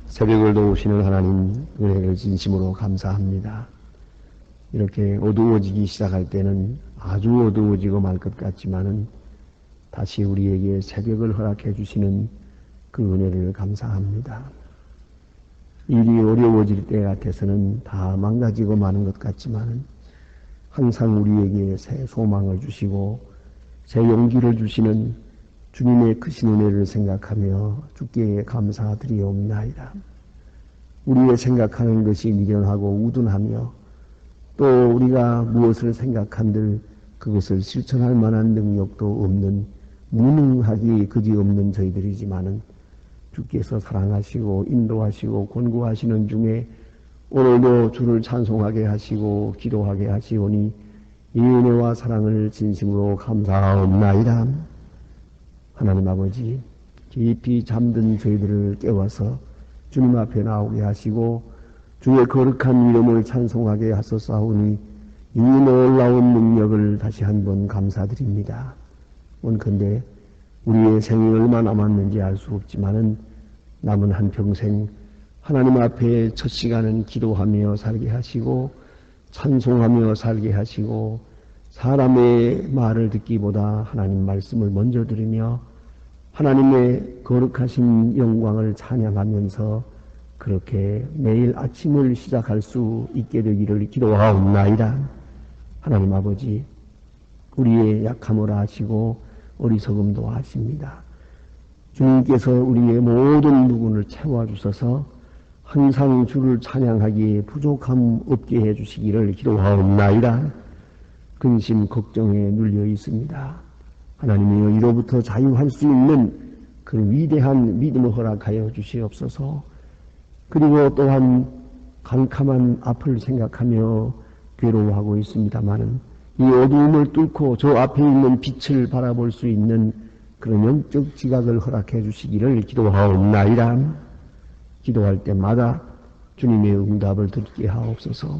새벽을 도우시는 하나님 은혜를 진심으로 감사합니다. 이렇게 어두워지기 시작할 때는 아주 어두워지고 말 것 같지만은 다시 우리에게 새벽을 허락해 주시는 그 은혜를 감사합니다. 일이 어려워질 때 같아서는 다 망가지고 마는 것 같지만은 항상 우리에게 새 소망을 주시고 새 용기를 주시는 주님의 크신 은혜를 생각하며 주께 감사드리옵나이다. 우리의 생각하는 것이 미련하고 우둔하며 또 우리가 무엇을 생각한들 그것을 실천할 만한 능력도 없는 무능하기 그지없는 저희들이지만은 주께서 사랑하시고 인도하시고 권고하시는 중에 오늘도 주를 찬송하게 하시고 기도하게 하시오니 이 은혜와 사랑을 진심으로 감사하옵나이다. 하나님 아버지, 깊이 잠든 저희들을 깨워서 주님 앞에 나오게 하시고 주의 거룩한 이름을 찬송하게 하소서하오니 이 놀라운 능력을 다시 한번 감사드립니다. 원컨대 우리의 생이 얼마 남았는지 알 수 없지만은 남은 한평생 하나님 앞에 첫 시간은 기도하며 살게 하시고 찬송하며 살게 하시고 사람의 말을 듣기보다 하나님 말씀을 먼저 들으며 하나님의 거룩하신 영광을 찬양하면서 그렇게 매일 아침을 시작할 수 있게 되기를 기도하옵나이다. 하나님 아버지, 우리의 약함을 아시고 어리석음도 아십니다. 주님께서 우리의 모든 부분을 채워주셔서 항상 주를 찬양하기에 부족함 없게 해주시기를 기도하옵나이다. 근심 걱정에 눌려 있습니다. 하나님이여, 이로부터 자유할 수 있는 그 위대한 믿음을 허락하여 주시옵소서. 그리고 또한 캄캄한 앞을 생각하며 괴로워하고 있습니다마는 이 어두움을 뚫고 저 앞에 있는 빛을 바라볼 수 있는 그런 영적 지각을 허락해 주시기를 기도하옵나이다. 기도할 때마다 주님의 응답을 듣게 하옵소서.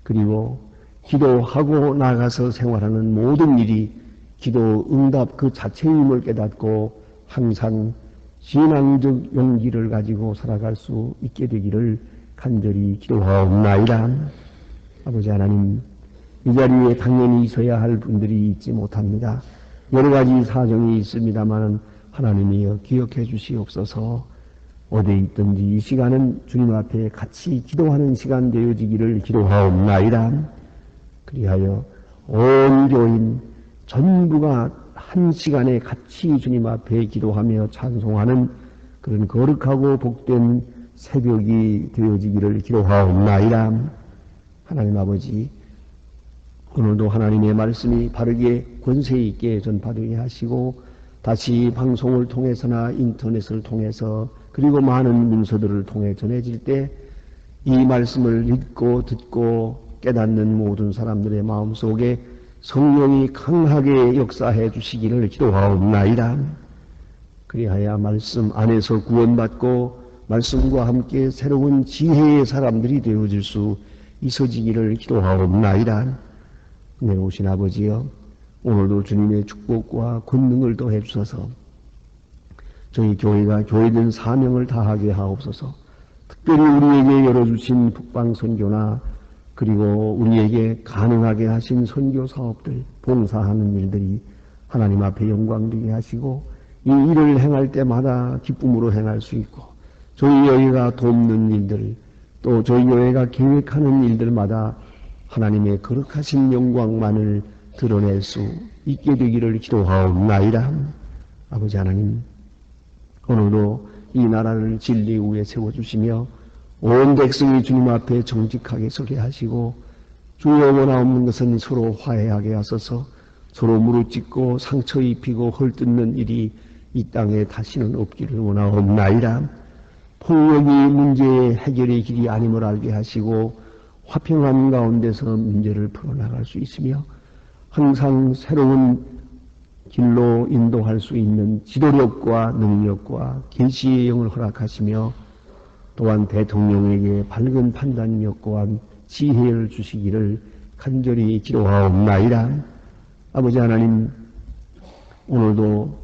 그리고 기도하고 나가서 생활하는 모든 일이 기도 응답 그 자체임을 깨닫고 항상 신앙적 용기를 가지고 살아갈 수 있게 되기를 간절히 기도하옵나이다. 아버지 하나님, 이 자리에 당연히 있어야 할 분들이 있지 못합니다. 여러 가지 사정이 있습니다만 하나님이여 기억해 주시옵소서. 어디에 있든지 이 시간은 주님 앞에 같이 기도하는 시간 되어지기를 기도하옵나이다. 그리하여 온 교인 전부가 한 시간에 같이 주님 앞에 기도하며 찬송하는 그런 거룩하고 복된 새벽이 되어지기를 기도하옵나이다. 하나님 아버지, 오늘도 하나님의 말씀이 바르게 권세 있게 전파되게 하시고 다시 방송을 통해서나 인터넷을 통해서 그리고 많은 문서들을 통해 전해질 때 이 말씀을 읽고 듣고 깨닫는 모든 사람들의 마음속에 성령이 강하게 역사해 주시기를 기도하옵나이다. 그리하여 말씀 안에서 구원받고 말씀과 함께 새로운 지혜의 사람들이 되어질 수 있어지기를 기도하옵나이다. 네, 오신 아버지여, 오늘도 주님의 축복과 권능을 더해 주셔서 저희 교회가 교회된 사명을 다하게 하옵소서. 특별히 우리에게 열어주신 북방선교나 그리고 우리에게 가능하게 하신 선교 사업들, 봉사하는 일들이 하나님 앞에 영광되게 하시고 이 일을 행할 때마다 기쁨으로 행할 수 있고 저희 교회가 돕는 일들, 또 저희 교회가 계획하는 일들마다 하나님의 거룩하신 영광만을 드러낼 수 있게 되기를 기도하옵나이다. 아버지 하나님, 오늘도 이 나라를 진리 위에 세워주시며 온 백성이 주님 앞에 정직하게 서게 하시고 주여 원하옵는 것은 서로 화해하게 하소서. 서로 무릎 찢고 상처 입히고 헐뜯는 일이 이 땅에 다시는 없기를 원하옵나이다. 폭력이 문제의 해결의 길이 아님을 알게 하시고 화평한 가운데서 문제를 풀어나갈 수 있으며 항상 새로운 길로 인도할 수 있는 지도력과 능력과 계시의 영을 허락하시며 또한 대통령에게 밝은 판단력과 지혜를 주시기를 간절히 기도하옵나이다. 아버지 하나님, 오늘도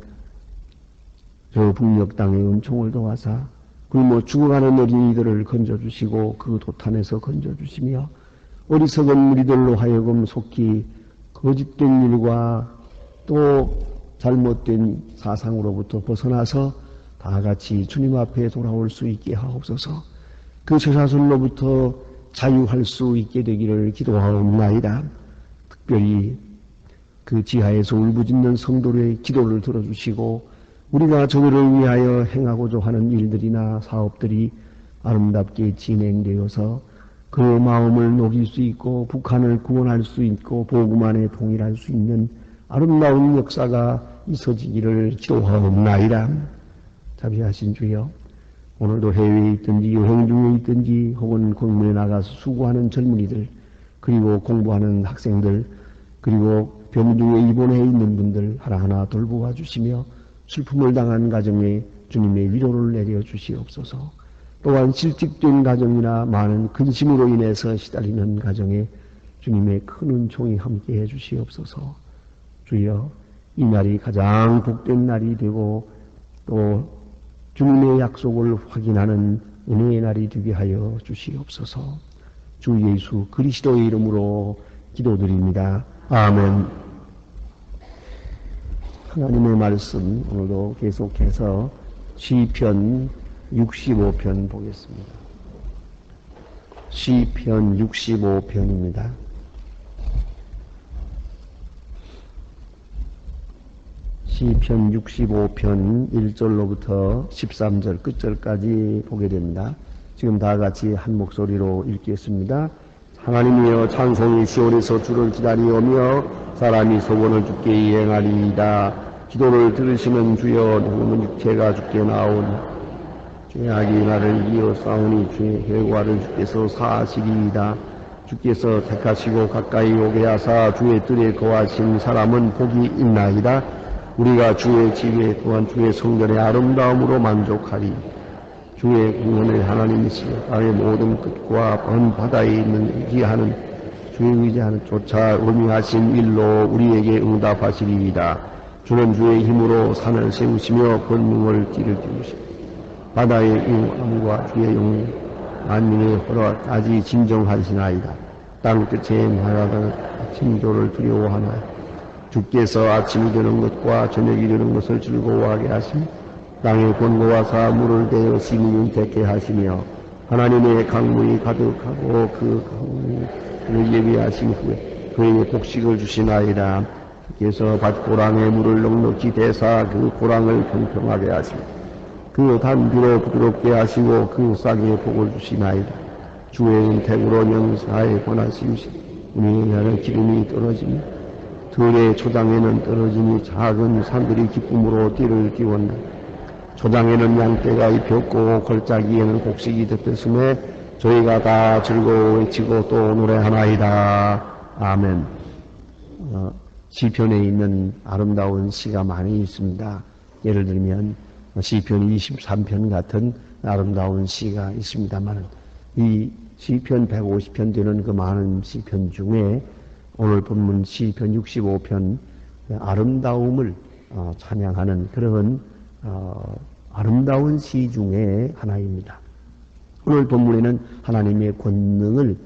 저 북녘 땅의 은총을 도와사 굶어 죽어가는 어린이들을 건져주시고 그 도탄에서 건져주시며 어리석은 무리들로 하여금 속히 거짓된 일과 또 잘못된 사상으로부터 벗어나서 다 같이 주님 앞에 돌아올 수 있게 하옵소서. 그 저사술로부터 자유할 수 있게 되기를 기도하옵나이다. 특별히 그 지하에서 울부짖는 성도의 기도를 들어주시고 우리가 저들을 위하여 행하고자 하는 일들이나 사업들이 아름답게 진행되어서 그 마음을 녹일 수 있고 북한을 구원할 수 있고 복음 안에 동일할 수 있는 아름다운 역사가 있어지기를 기도하옵나이다. 자비하신 주여, 오늘도 해외에 있든지 여행 중에 있든지 혹은 공문에 나가서 수고하는 젊은이들, 그리고 공부하는 학생들, 그리고 병 중에 입원해 있는 분들 하나하나 돌보아 주시며 슬픔을 당한 가정에 주님의 위로를 내려 주시옵소서. 또한 실직된 가정이나 많은 근심으로 인해서 시달리는 가정에 주님의 큰 은총이 함께해 주시옵소서. 주여, 이 날이 가장 복된 날이 되고 또 주님의 약속을 확인하는 은혜의 날이 되게 하여 주시옵소서. 주 예수 그리스도의 이름으로 기도드립니다. 아멘. 하나님의 말씀 오늘도 계속해서 시편 65편 보겠습니다. 시편 65편입니다. 시편 65편 1절로부터 13절 끝절까지 보게 됩니다. 지금 다 같이 한 목소리로 읽겠습니다. 하나님이여 찬송이 시온에서 주를 기다리오며 사람이 소원을 주께 이행하리이다. 기도를 들으시는 주여, 누구는 육체가 주께 나오니 주의 악이 나를 이어 싸우니 주의 결과를 주께서 사하시리이다. 주께서 택하시고 가까이 오게 하사 주의 뜰에 거하신 사람은 복이 있나이다. 우리가 주의 집에 또한 주의 성전의 아름다움으로 만족하리. 주의 구원의 하나님이시여 땅의 모든 끝과 먼 바다에 있는 의지하는 주의 의지하는 쫓아 의미하신 일로 우리에게 응답하시리이다. 주는 주의 힘으로 산을 세우시며 권능을 띠를 띄우시고 바다의 용암과 주의 영 만민의 허락까지 진정하시나이다. 땅 끝에 날아가는 아침조를 두려워하나이다. 주께서 아침이 되는 것과 저녁이 되는 것을 즐거워하게 하시며 땅의 권고와 사물을 대여 시민을 되게 하시며 하나님의 강물이 가득하고 그 강물을 예비하신 후에 그에게 곡식을 주시나이다. 주께서 밭고랑의 물을 넉넉히 대사 그 고랑을 평평하게 하시며 그 단비로 부드럽게 하시고 그 싹에 복을 주시나이다. 주의 은택으로 영사에 권하시우시 운행하는 기름이 떨어지며 들의 초장에는 떨어지니 작은 산들이 기쁨으로 띠를 띄웠나. 초장에는 양떼가 입혔고 골짜기에는 곡식이 덮였음에 저희가 다 즐거워 외치고 또 노래하나이다. 아멘. 시편에 있는 아름다운 시가 많이 있습니다. 예를 들면 시편 23편 같은 아름다운 시가 있습니다만 이 시편 150편 되는 그 많은 시편 중에 오늘 본문 시편 65편 아름다움을 찬양하는 그런 아름다운 시 중에 하나입니다. 오늘 본문에는 하나님의 권능을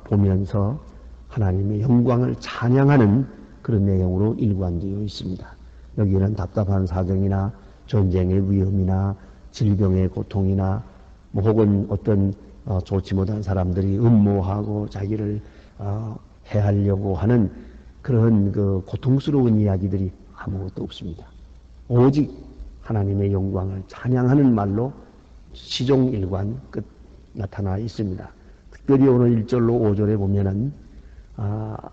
보면서 하나님의 영광을 찬양하는 그런 내용으로 일관되어 있습니다. 여기에는 답답한 사정이나 전쟁의 위험이나 질병의 고통이나 혹은 어떤 좋지 못한 사람들이 음모하고 자기를 해하려고 하는 그런 그 고통스러운 이야기들이 아무것도 없습니다. 오직 하나님의 영광을 찬양하는 말로 시종일관 끝 나타나 있습니다. 특별히 오늘 1절로 5절에 보면은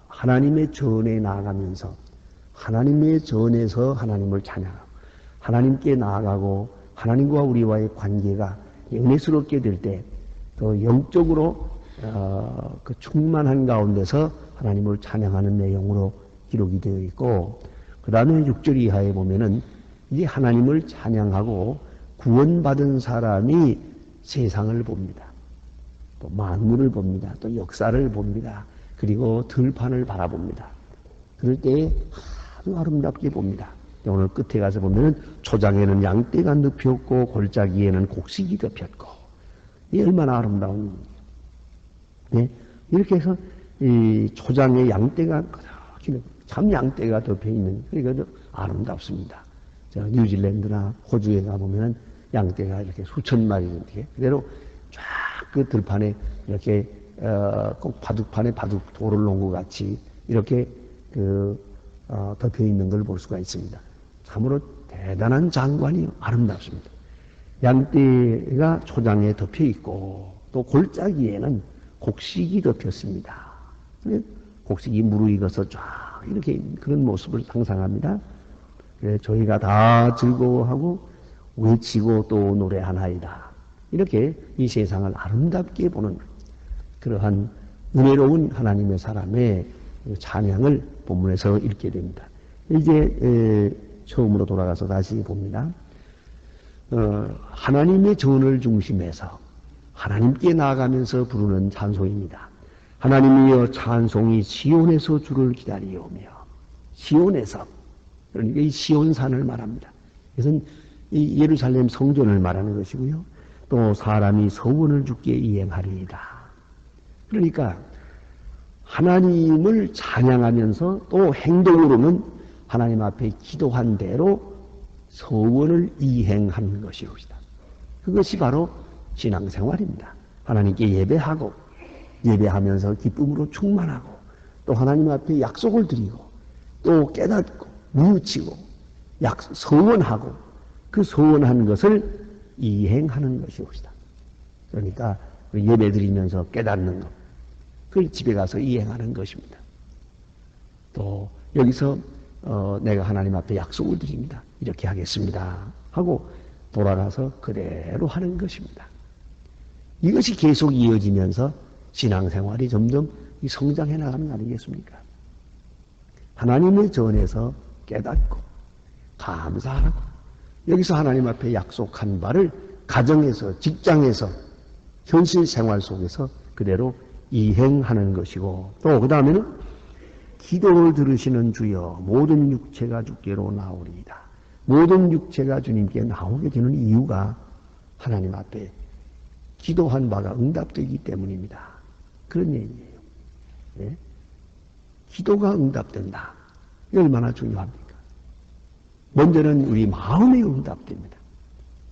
하나님의 전에 나아가면서 하나님의 전에서 하나님을 찬양하고 하나님께 나아가고 하나님과 우리와의 관계가 은혜스럽게 될 때 또 영적으로 그 충만한 가운데서 하나님을 찬양하는 내용으로 기록이 되어 있고 그 다음에 6절 이하에 보면은 이 하나님을 찬양하고 구원받은 사람이 세상을 봅니다. 또 만물을 봅니다. 또 역사를 봅니다. 그리고 들판을 바라봅니다. 그럴 때 아주 아름답게 봅니다. 오늘 끝에 가서 보면은 초장에는 양떼가 눕혔고 골짜기에는 곡식이 덮였고, 이 얼마나 아름다운, 네? 이렇게 해서 이 초장에 양떼가 참 양떼가 덮여 있는, 그러니까 아름답습니다. 저 뉴질랜드나 호주에 가보면은 양떼가 이렇게 수천 마리 이렇게 그대로 쫙 그 들판에 이렇게 꼭 바둑판에 바둑 돌을 놓은 것 같이 이렇게 덮여 있는 걸 볼 수가 있습니다. 참으로 대단한 장관이요, 아름답습니다. 양떼가 초장에 덮여 있고 또 골짜기에는 곡식이 덮였습니다. 곡식이 무르익어서 쫙 이렇게 그런 모습을 상상합니다. 그래, 저희가 다 즐거워하고 외치고 또 노래하나이다. 이렇게 이 세상을 아름답게 보는 그러한 은혜로운 하나님의 사람의 찬양을 본문에서 읽게 됩니다. 이제 처음으로 돌아가서 다시 봅니다. 하나님의 전을 중심해서 하나님께 나아가면서 부르는 찬송입니다. 하나님이여 찬송이 시온에서 주를 기다리오며, 시온에서, 그러니까 이 시온산을 말합니다. 이것은 이 예루살렘 성전을 말하는 것이고요. 또 사람이 서원을 주께 이행하리이다. 그러니까 하나님을 찬양하면서 또 행동으로는 하나님 앞에 기도한 대로 서원을 이행하는 것이옵니다. 그것이 바로 신앙생활입니다. 하나님께 예배하고 예배하면서 기쁨으로 충만하고 또 하나님 앞에 약속을 드리고 또 깨닫고 뉘우치고 서원하고 그 서원한 것을 이행하는 것이옵니다. 그러니까 예배 드리면서 깨닫는 것, 그걸 집에 가서 이행하는 것입니다. 또 여기서 내가 하나님 앞에 약속을 드립니다. 이렇게 하겠습니다 하고 돌아가서 그대로 하는 것입니다. 이것이 계속 이어지면서 신앙생활이 점점 성장해 나가는 거 아니겠습니까? 하나님의 전에서 깨닫고 감사하고 여기서 하나님 앞에 약속한 바를 가정에서, 직장에서, 현실 생활 속에서 그대로 이행하는 것이고, 또 그 다음에는 기도를 들으시는 주여 모든 육체가 주께로 나오리이다. 모든 육체가 주님께 나오게 되는 이유가 하나님 앞에 기도한 바가 응답되기 때문입니다. 그런 얘기예요. 네? 기도가 응답된다. 이게 얼마나 중요합니까? 먼저는 우리 마음에 응답됩니다.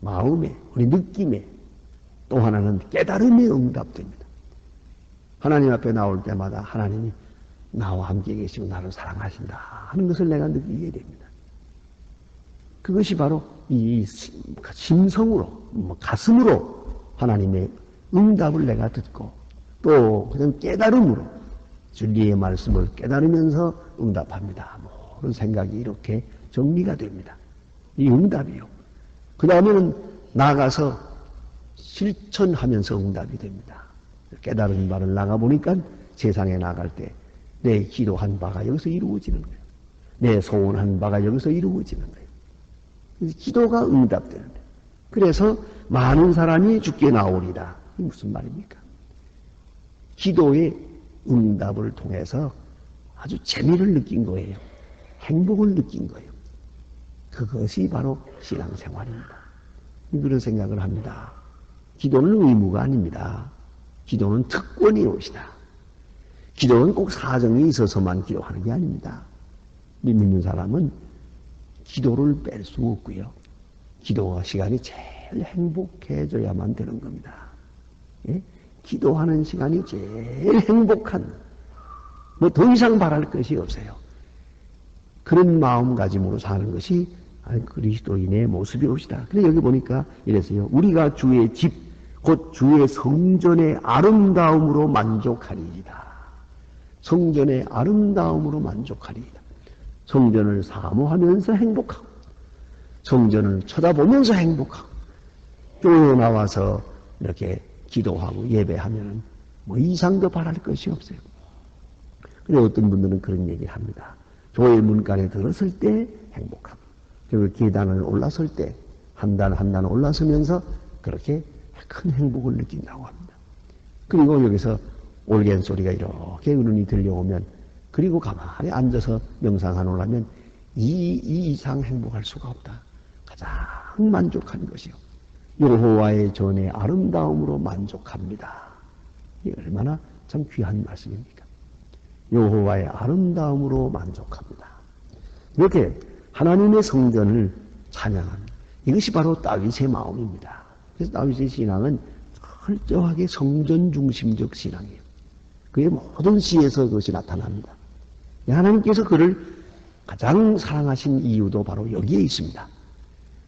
마음에, 우리 느낌에, 또 하나는 깨달음에 응답됩니다. 하나님 앞에 나올 때마다 하나님이 나와 함께 계시고 나를 사랑하신다 하는 것을 내가 느끼게 됩니다. 그것이 바로 이 심성으로, 가슴으로 하나님의 응답을 내가 듣고 또 그냥 깨달음으로 진리의 말씀을 깨달으면서 응답합니다. 그런 생각이 이렇게 정리가 됩니다. 이 응답이요. 그 다음에는 나가서 실천하면서 응답이 됩니다. 깨달은 바를 나가보니까 세상에 나갈 때 내 기도한 바가 여기서 이루어지는 거예요. 내 소원한 바가 여기서 이루어지는 거예요. 기도가 응답되는 거예요. 그래서 많은 사람이 주께 나오리라. 이게 무슨 말입니까? 기도의 응답을 통해서 아주 재미를 느낀 거예요. 행복을 느낀 거예요. 그것이 바로 신앙생활입니다. 그런 생각을 합니다. 기도는 의무가 아닙니다. 기도는 특권이옵시다. 기도는 꼭 사정이 있어서만 기도하는 게 아닙니다. 믿는 사람은 기도를 뺄 수 없고요. 기도 시간이 제일 행복해져야만 되는 겁니다. 예? 기도하는 시간이 제일 행복한, 뭐 더 이상 바랄 것이 없어요. 그런 마음가짐으로 사는 것이 그리스도인의 모습이옵시다. 그래서 여기 보니까 이랬어요. 우리가 주의 집, 곧 주의 성전의 아름다움으로 만족하리이다. 성전의 아름다움으로 만족하리이다. 성전을 사모하면서 행복하고, 성전을 쳐다보면서 행복하고, 교회에 나와서 이렇게 기도하고 예배하면 뭐 이상 더 바랄 것이 없어요. 그리고 어떤 분들은 그런 얘기를 합니다. 교회 문간에 들었을 때 행복하고, 그리고 계단을 올랐을 때 한 단 한 단 올라서면서 그렇게 큰 행복을 느낀다고 합니다. 그리고 여기서 올겐 소리가 이렇게 은은히 들려오면, 그리고 가만히 앉아서 명상하노라면 이 이상 행복할 수가 없다. 가장 만족한 것이요. 여호와의 전의 아름다움으로 만족합니다. 이게 얼마나 참 귀한 말씀입니까? 여호와의 아름다움으로 만족합니다. 이렇게 하나님의 성전을 찬양합니다. 이것이 바로 다윗의 마음입니다. 그래서 다윗의 신앙은 철저하게 성전 중심적 신앙이에요. 그의 모든 시에서 그것이 나타납니다. 하나님께서 그를 가장 사랑하신 이유도 바로 여기에 있습니다.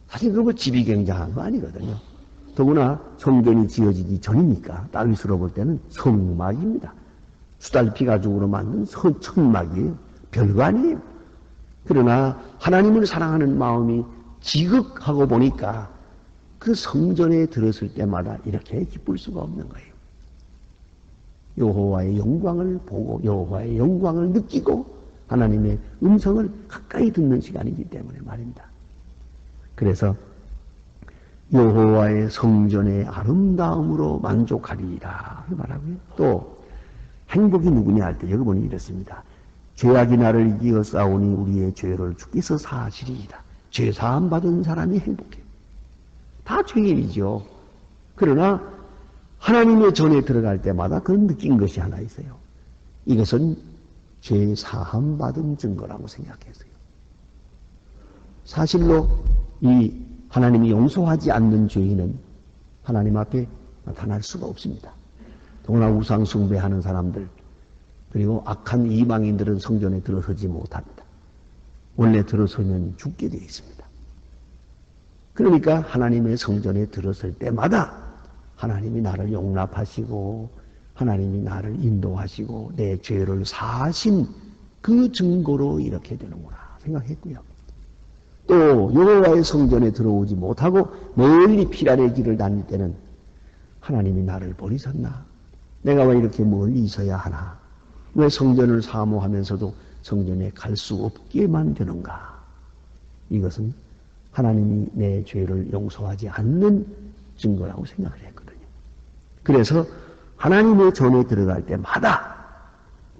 사실 그거 집이 굉장한 거 아니거든요. 더구나 성전이 지어지기 전이니까 다윗으로 볼 때는 성막입니다. 수달피 가죽으로 만든 천막이에요. 별거 아니에요. 그러나 하나님을 사랑하는 마음이 지극하고 보니까 그 성전에 들었을 때마다 이렇게 기쁠 수가 없는 거예요. 여호와의 영광을 보고 여호와의 영광을 느끼고 하나님의 음성을 가까이 듣는 시간이기 때문에 말입니다. 그래서 여호와의 성전의 아름다움으로 만족하리라 말하고요. 또 행복이 누구냐 할 때 여기 보니 이렇습니다. 죄악이 나를 이기어 싸우니 우리의 죄를 주께서 사하시리이다. 죄 사함 받은 사람이 행복해요. 다 죄인이죠. 그러나 하나님의 전에 들어갈 때마다 그런 느낀 것이 하나 있어요. 이것은 죄 사함 받은 증거라고 생각했어요. 사실로 이 하나님이 용서하지 않는 죄인은 하나님 앞에 나타날 수가 없습니다. 더구나 우상 숭배하는 사람들 그리고 악한 이방인들은 성전에 들어서지 못합니다. 원래 들어서면 죽게 되어 있습니다. 그러니까 하나님의 성전에 들어설 때마다 하나님이 나를 용납하시고 하나님이 나를 인도하시고 내 죄를 사하신 그 증거로 이렇게 되는구나 생각했고요. 또 여호와의 성전에 들어오지 못하고 멀리 피란의 길을 다닐 때는 하나님이 나를 버리셨나? 내가 왜 이렇게 멀리 있어야 하나? 왜 성전을 사모하면서도 성전에 갈 수 없게만 되는가? 이것은 하나님이 내 죄를 용서하지 않는 증거라고 생각을 했거든요. 그래서 하나님의 전에 들어갈 때마다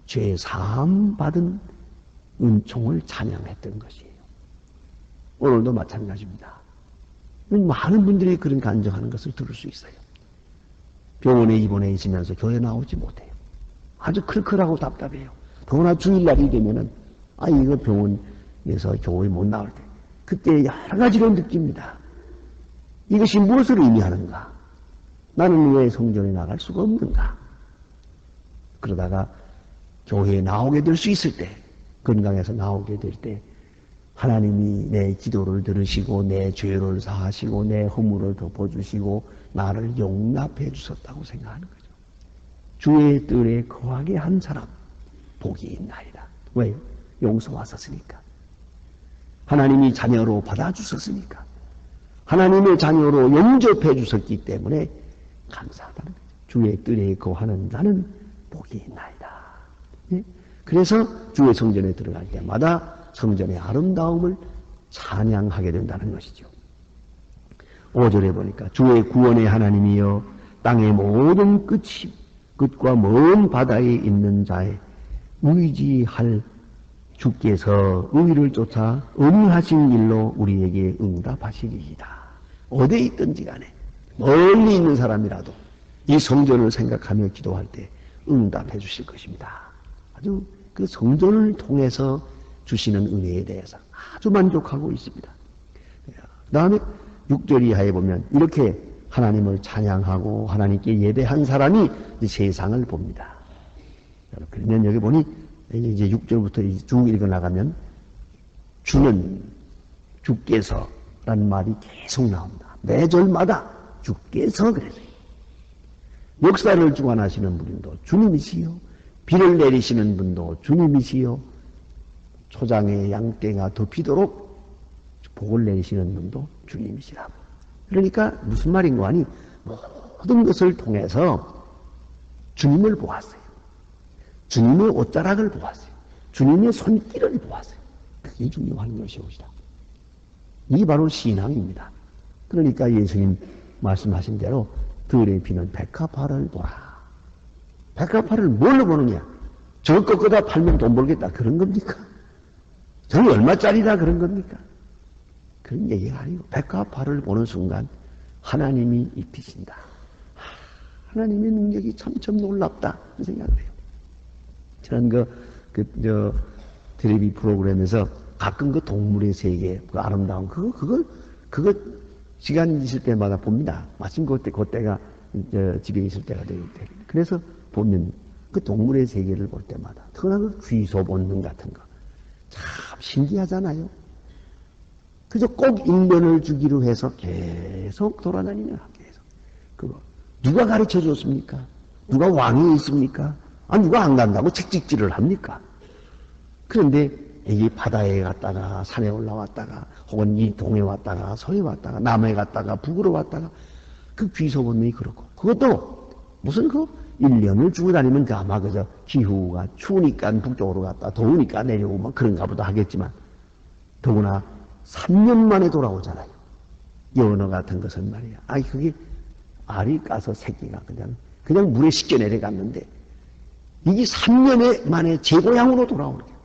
죄 사함 받은 은총을 찬양했던 것이에요. 오늘도 마찬가지입니다. 많은 분들이 그런 간증하는 것을 들을 수 있어요. 병원에 입원해 있으면서 교회 나오지 못해요. 아주 클클하고 답답해요. 더구나 주일날이 되면은 이거 병원에서 교회 못 나올 때 그때 여러 가지로 느낍니다. 이것이 무엇을 의미하는가? 나는 왜 성전에 나갈 수가 없는가? 그러다가 교회에 나오게 될 수 있을 때, 건강해서 나오게 될 때 하나님이 내 기도를 들으시고 내 죄를 사하시고 내 허물을 덮어주시고 나를 용납해 주셨다고 생각하는 거죠. 주의 뜰에 거하게 한 사람 복이 있나이다. 왜요? 용서하셨으니까. 하나님이 자녀로 받아주셨으니까. 하나님의 자녀로 영접해 주셨기 때문에 감사하다는 거죠. 주의 뜰에 거하는 자는 복이 있나이다. 예? 그래서 주의 성전에 들어갈 때마다 성전의 아름다움을 찬양하게 된다는 것이죠. 5절에 보니까 주의 구원의 하나님이여 땅의 모든 끝과 먼 바다에 있는 자의 의지할 주께서 의를 쫓아 은하신 일로 우리에게 응답하시리이다. 어디에 있든지 간에 멀리 있는 사람이라도 이 성전을 생각하며 기도할 때 응답해 주실 것입니다. 아주 그 성전을 통해서 주시는 은혜에 대해서 아주 만족하고 있습니다. 그 다음에 6절 이하에 보면 이렇게 하나님을 찬양하고 하나님께 예배한 사람이 세상을 봅니다. 그러면 여기 보니 이제 6절부터 쭉 읽어나가면 주는 주께서라는 말이 계속 나옵니다. 매 절마다 주께서 그래서요. 역사를 주관하시는 분도 주님이시요. 비를 내리시는 분도 주님이시요. 초장에 양떼가 덮이도록 복을 내리시는 분도 주님이시라고. 그러니까 무슨 말인 거 아니? 모든 것을 통해서 주님을 보았어요. 주님의 옷자락을 보았어요. 주님의 손길을 보았어요. 그게 중요한 것이옵니다. 이 바로 신앙입니다. 그러니까 예수님 말씀하신 대로 들에 피는 백합화를 보라. 백합화를 뭘로 보느냐? 저 꺾어다 팔면 돈 벌겠다. 그런 겁니까? 저는 얼마짜리다 그런 겁니까? 그런 얘기가 아니고 백합화를 보는 순간 하나님이 입히신다. 하나님의 능력이 참 놀랍다 그런 생각을 해요. 저는 텔레비 프로그램에서 가끔 그 동물의 세계, 그 아름다운 그거 시간 있을 때마다 봅니다. 마침 그때가 집에 있을 때가 되기 때문에. 그래서 보면 그 동물의 세계를 볼 때마다 특히나 그 귀소 본능 같은 거 참 신기하잖아요. 그저 꼭 인면을 주기로 해서 계속 돌아다니냐, 계속. 그거. 누가 가르쳐 줬습니까? 누가 왕이 있습니까? 누가 안 간다고 책찍질을 합니까? 그런데 이 바다에 갔다가 산에 올라왔다가 혹은 이 동에 왔다가 서에 왔다가 남해 갔다가 북으로 왔다가 그 귀소 본능이 그렇고 그것도 무슨 1년을 주고 다니면 아마 그저 기후가 추우니까 북쪽으로 갔다 더우니까 내려오고 막 그런가 보다 하겠지만 더구나 3년 만에 돌아오잖아요. 연어 같은 것은 말이야. 그게 알이 까서 새끼가 그냥 물에 씻겨 내려갔는데 이게 3년 만에 제 고향으로 돌아오는 거예요.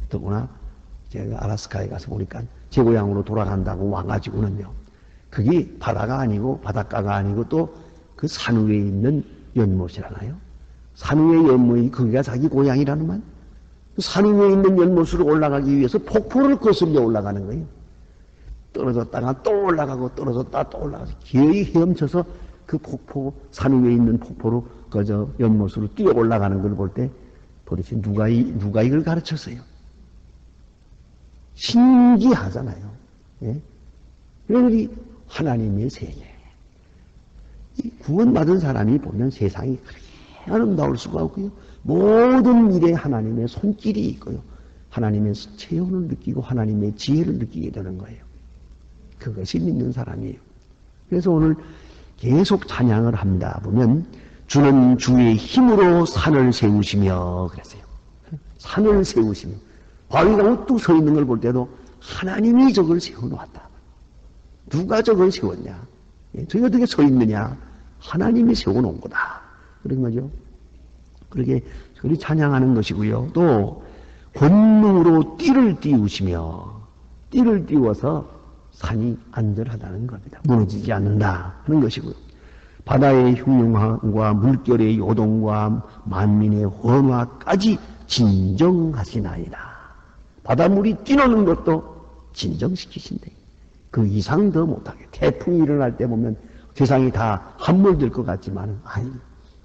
더구나 제가 알래스카에 가서 보니까 제 고향으로 돌아간다고 와가지고는요. 그게 바다가 아니고 바닷가가 아니고 또 그 산 위에 있는 연못이라나요? 산 위의 연못이 거기가 자기 고향이라는 말. 산 위에 있는 연못으로 올라가기 위해서 폭포를 거슬려 올라가는 거예요. 떨어졌다가 또 올라가고 떨어졌다 또 올라가서 기어이 헤엄쳐서 그 폭포, 산 위에 있는 폭포로 그저 연못으로 뛰어 올라가는 걸 볼 때 도대체 누가 이걸 가르쳤어요? 신기하잖아요. 예? 그러니 하나님의 세계. 구원받은 사람이 보면 세상이 그렇게 아름다울 수가 없고요. 모든 일에 하나님의 손길이 있고요. 하나님의 체온을 느끼고 하나님의 지혜를 느끼게 되는 거예요. 그것이 믿는 사람이에요. 그래서 오늘 계속 찬양을 합니다. 보면 주는 주의 힘으로 산을 세우시며 그랬어요. 산을 세우시며 바위가 우뚝 서 있는 걸 볼 때도 하나님이 저걸 세워놓았다. 누가 저걸 세웠냐? 저게 어떻게 서 있느냐? 하나님이 세워놓은 거다. 그런 거죠. 그렇게 그리 찬양하는 것이고요. 또 권능으로 띠를 띄우시며 띠를 띄워서 산이 안전하다는 겁니다. 무너지지 않는다 하는 것이고요. 바다의 흉흉함과 물결의 요동과 만민의 원화까지 진정하시나이다. 바닷물이 뛰노는 것도 진정시키신대. 그 이상 더 못하게. 태풍이 일어날 때 보면 세상이 다 함몰될 것 같지만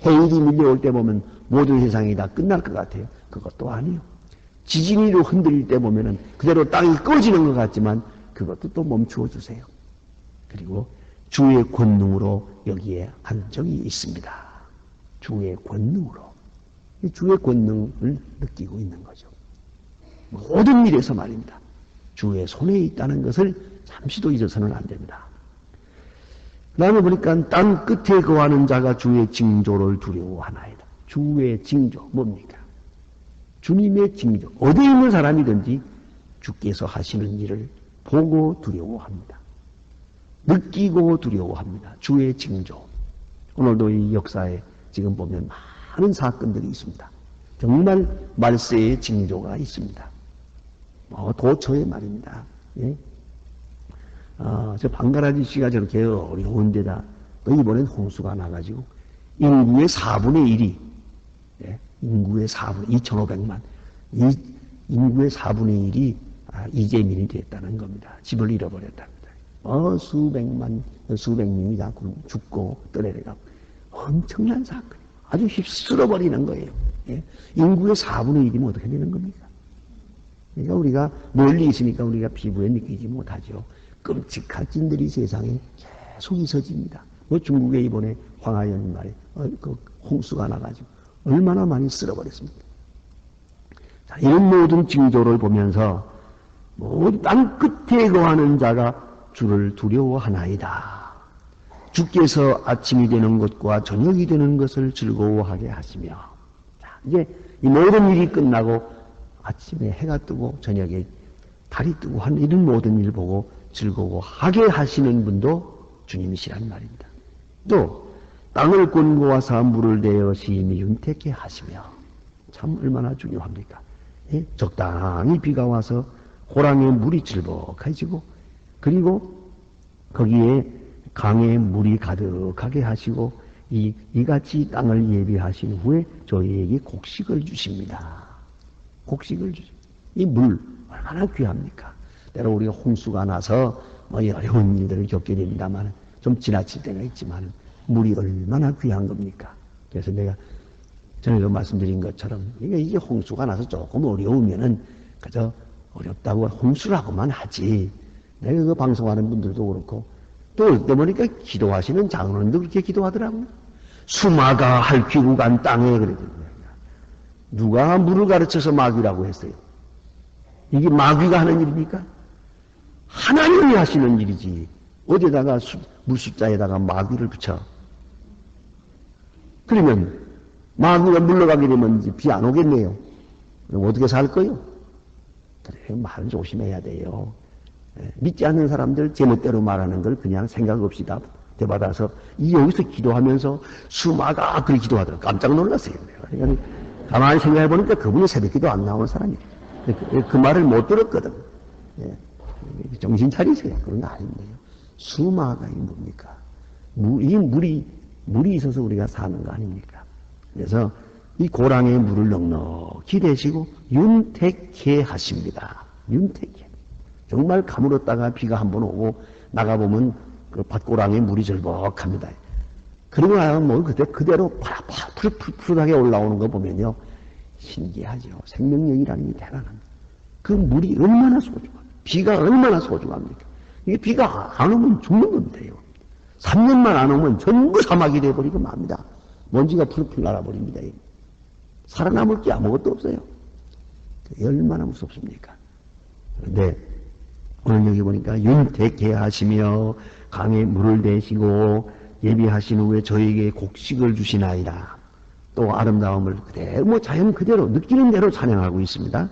해일이 밀려올 때 보면 모든 세상이 다 끝날 것 같아요. 그것도 아니요. 지진이 흔들릴 때 보면은 그대로 땅이 꺼지는 것 같지만 그것도 또 멈추어 주세요. 그리고 주의 권능으로 여기에 안정이 있습니다. 주의 권능으로. 주의 권능을 느끼고 있는 거죠. 모든 일에서 말입니다. 주의 손에 있다는 것을 잠시도 잊어서는 안 됩니다. 그 다음에 보니까 땅 끝에 거하는 자가 주의 징조를 두려워하나이다. 주의 징조 뭡니까? 주님의 징조. 어디에 있는 사람이든지 주께서 하시는 일을 보고 두려워합니다. 느끼고 두려워합니다. 주의 징조. 오늘도 이 역사에 지금 보면 많은 사건들이 있습니다. 정말 말세의 징조가 있습니다. 도처의 말입니다. 예? 저 방가라지 씨가 저렇게 어려운 데다 또 이번엔 홍수가 나가지고 인구의 4분의 1이 예? 인구의 4분의 2,500만 인구의 4분의 1이 이재민이 됐다는 겁니다. 집을 잃어버렸답니다. 수백만 수백 명이 다 죽고 떠내려가고 엄청난 사건. 아주 휩쓸어버리는 거예요. 예? 인구의 4분의 1이면 어떻게 되는 겁니까? 그러니까 우리가 멀리 있으니까 우리가 피부에 느끼지 못하죠. 끔찍한 진들이 세상에 계속 있어집니다. 중국에 이번에 황하연 말에 그 홍수가 나가지고 얼마나 많이 쓸어버렸습니까? 자, 이런 모든 징조를 보면서 모든 땅 끝에 거하는 자가 주를 두려워하나이다. 주께서 아침이 되는 것과 저녁이 되는 것을 즐거워하게 하시며, 자, 이제 이 모든 일이 끝나고 아침에 해가 뜨고 저녁에 달이 뜨고 하는 이런 모든 일을 보고 즐거워하게 하시는 분도 주님이시라는 말입니다. 또 땅을 권고하사 물을 내어 심히 윤택케 하시며, 참 얼마나 중요합니까? 예? 적당히 비가 와서 호랑이의 물이 질벅해지고 그리고 거기에 강에 물이 가득하게 하시고 이같이 땅을 예비하신 후에 저희에게 곡식을 주십니다. 곡식을 주십니다. 이 물 얼마나 귀합니까? 때로 우리가 홍수가 나서 뭐 어려운 일들을 겪게 됩니다만 좀 지나칠 때가 있지만 물이 얼마나 귀한 겁니까? 그래서 내가 전에도 말씀드린 것처럼 이게 홍수가 나서 조금 어려우면은 그저 어렵다고 홍수라고만 하지. 내가 그 방송하는 분들도 그렇고 또 어때 보니까 기도하시는 장로님도 그렇게 기도하더라고요. 수마가 핥히고 간 땅에 그러더라고요. 누가 물을 가르쳐서 마귀라고 했어요? 이게 마귀가 하는 일입니까? 하나님이 하시는 일이지. 어디다가 물숫자에다가 마귀를 붙여. 그러면 마귀가 물러가게 되면 비 안 오겠네요. 그럼 어떻게 살 거요? 그래, 말 조심해야 돼요. 믿지 않는 사람들 제멋대로 말하는 걸 그냥 생각 없이 다 대받아서 여기서 기도하면서 수마가 그렇게 기도하더라고요. 깜짝 놀랐어요. 그러니까 가만히 생각해 보니까 그분이 새벽기도 안 나오는 사람이에요. 그 말을 못 들었거든. 정신 차리세요. 그런 거 아닌데요. 수마가 이 뭡니까? 이 물이 있어서 우리가 사는 거 아닙니까? 그래서 이 고랑에 물을 넉넉히 대시고 윤택해 하십니다. 윤택해. 정말 가물었다가 비가 한번 오고 나가보면 그 밭고랑에 물이 절벅합니다. 그리고 나면 뭐 그대로 푸릇푸릇하게 올라오는 거 보면요. 신기하죠. 생명력이라는 게 대단합니다. 그 물이 얼마나 소중합니까? 비가 얼마나 소중합니까? 이게 비가 안 오면 죽는 건데요. 3년만 안 오면 전부 사막이 돼버리고 맙니다. 먼지가 풀풀 날아버립니다. 살아남을 게 아무것도 없어요. 얼마나 무섭습니까? 그런데 오늘 여기 보니까 윤택해 하시며 강에 물을 대시고 예비하신 후에 저에게 곡식을 주시나이다. 또 아름다움을 그대로 자연 그대로 느끼는 대로 찬양하고 있습니다.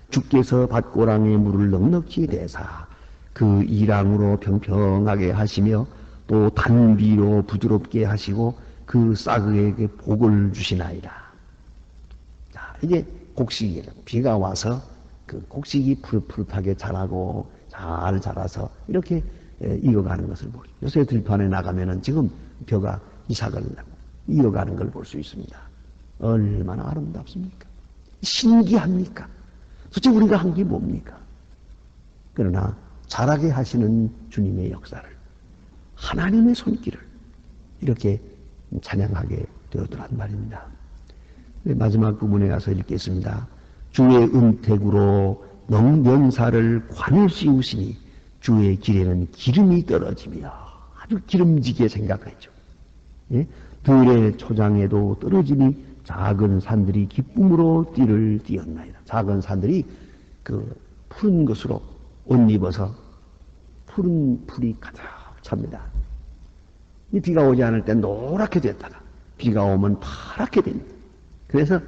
주께서 밭고랑에 물을 넉넉히 대사 그 이랑으로 평평하게 하시며 또 단비로 부드럽게 하시고 그 싹에게 복을 주시나이다. 자, 이게 곡식이에요. 비가 와서 그 곡식이 푸릇푸릇하게 자라고 잘 자라서 이렇게 익어가는 것을 보죠. 요새 들판에 나가면은 지금 벼가 이삭을 이어가는 걸 볼 수 있습니다. 얼마나 아름답습니까? 신기합니까? 도대체 우리가 한 게 뭡니까? 그러나 자라게 하시는 주님의 역사를, 하나님의 손길을 이렇게 찬양하게 되었더란 말입니다. 마지막 부분에 가서 읽겠습니다. 주의 은택으로 넉면사를 관을 씌우시니 주의 길에는 기름이 떨어지며 아주 기름지게 생각하죠. 예? 들의 초장에도 떨어지니 작은 산들이 기쁨으로 띠를 띄었나이다. 작은 산들이 그 푸른 것으로 옷 입어서 푸른 풀이 가득 찹니다. 이 비가 오지 않을 때 노랗게 됐다가 비가 오면 파랗게 됩니다. 그래서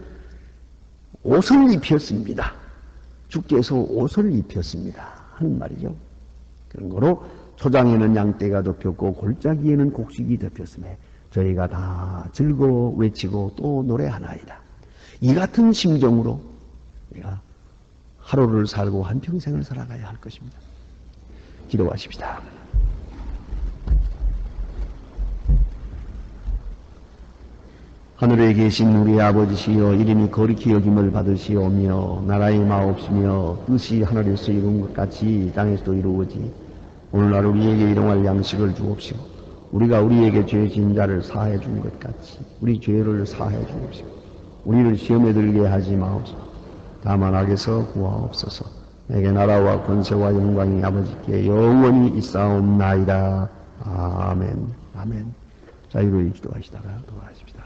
옷을 입혔습니다. 주께서 옷을 입혔습니다. 하는 말이죠. 그런 거로 초장에는 양떼가 덮였고 골짜기에는 곡식이 덮였음에 저희가 다 즐거워 외치고 또 노래하나이다. 이 같은 심정으로 우리가 하루를 살고 한평생을 살아가야 할 것입니다. 기도하십시다. 하늘에 계신 우리 아버지시여, 이름이 거룩히 여김을 받으시오며 나라의 마옵시며 뜻이 하늘에서 이룬 것 같이 땅에서도 이루어지. 오늘날 우리에게 일용할 양식을 주옵시고 우리가 우리에게 죄 지은 자를 사해 준 것 같이 우리 죄를 사해 주옵시고 우리를 시험에 들게 하지 마옵소서. 다만 악에서 구하옵소서. 내게 나라와 권세와 영광이 아버지께 영원히 있사옵나이다. 아멘. 아멘. 자유로이 기도하시다가 돌아가십시다.